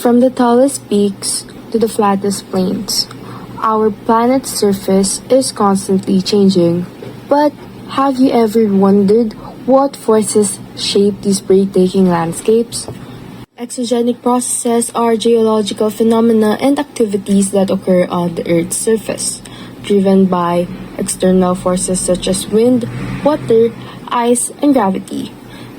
From the tallest peaks to the flattest plains, our planet's surface is constantly changing. But have you ever wondered what forces shape these breathtaking landscapes? Exogenic processes are geological phenomena and activities that occur on the Earth's surface, driven by external forces such as wind, water, ice, and gravity.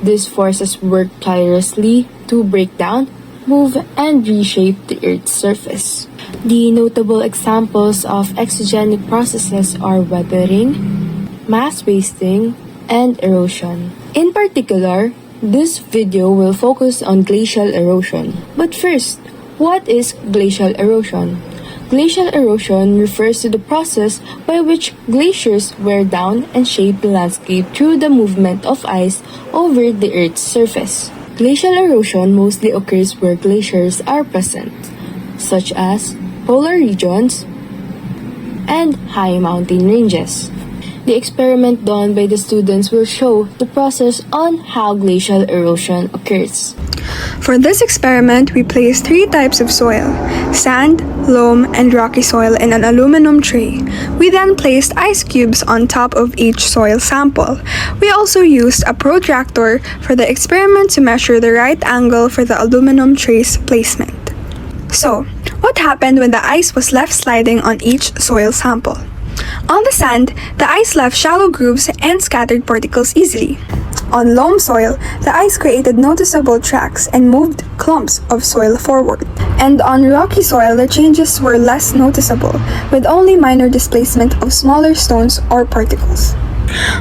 These forces work tirelessly to break down, move, and reshape the Earth's surface. The notable examples of exogenic processes are weathering, mass wasting, and erosion. In particular, this video will focus on glacial erosion. But first, what is glacial erosion? Glacial erosion refers to the process by which glaciers wear down and shape the landscape through the movement of ice over the Earth's surface. Glacial erosion mostly occurs where glaciers are present, such as polar regions and high mountain ranges. The experiment done by the students will show the process on how glacial erosion occurs. For this experiment, we placed 3 types of soil: sand, loam, and rocky soil in an aluminum tray. We then placed ice cubes on top of each soil sample. We also used a protractor for the experiment to measure the right angle for the aluminum tray's placement. So, what happened when the ice was left sliding on each soil sample? On the sand, the ice left shallow grooves and scattered particles easily. On loam soil, the ice created noticeable tracks and moved clumps of soil forward. And on rocky soil, the changes were less noticeable, with only minor displacement of smaller stones or particles.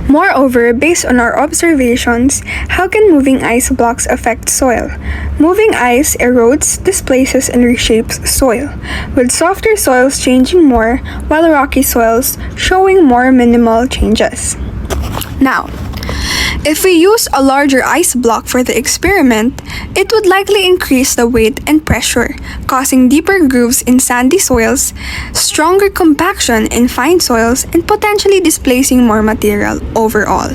Moreover, based on our observations, how can moving ice blocks affect soil? Moving ice erodes, displaces, and reshapes soil, with softer soils changing more, while rocky soils showing more minimal changes. Now, if we use a larger ice block for the experiment, it would likely increase the weight and pressure, causing deeper grooves in sandy soils, stronger compaction in fine soils, and potentially displacing more material overall.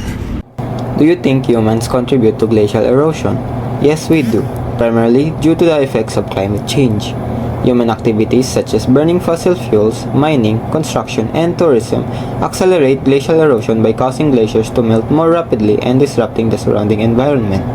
Do you think humans contribute to glacial erosion? Yes, we do, primarily due to the effects of climate change. Human activities such as burning fossil fuels, mining, construction, and tourism accelerate glacial erosion by causing glaciers to melt more rapidly and disrupting the surrounding environment.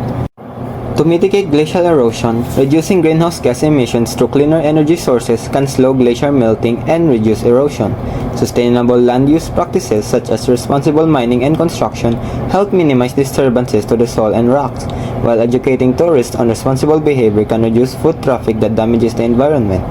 To mitigate glacial erosion, reducing greenhouse gas emissions through cleaner energy sources can slow glacier melting and reduce erosion. Sustainable land use practices such as responsible mining and construction help minimize disturbances to the soil and rocks, while educating tourists on responsible behavior can reduce foot traffic that damages the environment.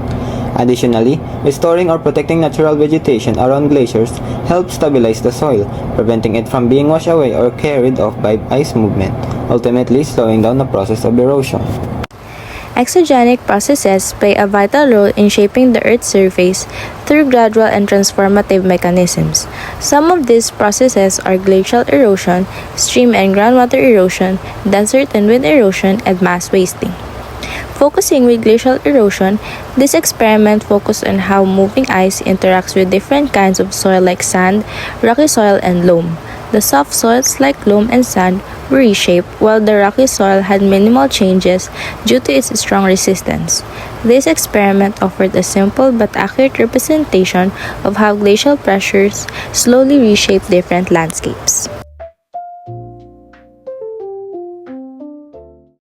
Additionally, restoring or protecting natural vegetation around glaciers helps stabilize the soil, preventing it from being washed away or carried off by ice movement, ultimately slowing down the process of erosion. Exogenic processes play a vital role in shaping the Earth's surface through gradual and transformative mechanisms. Some of these processes are glacial erosion, stream and groundwater erosion, desert and wind erosion, and mass wasting. Focusing with glacial erosion, this experiment focused on how moving ice interacts with different kinds of soil like sand, rocky soil, and loam. The soft soils like loam and sand were reshaped, while the rocky soil had minimal changes due to its strong resistance. This experiment offered a simple but accurate representation of how glacial pressures slowly reshape different landscapes.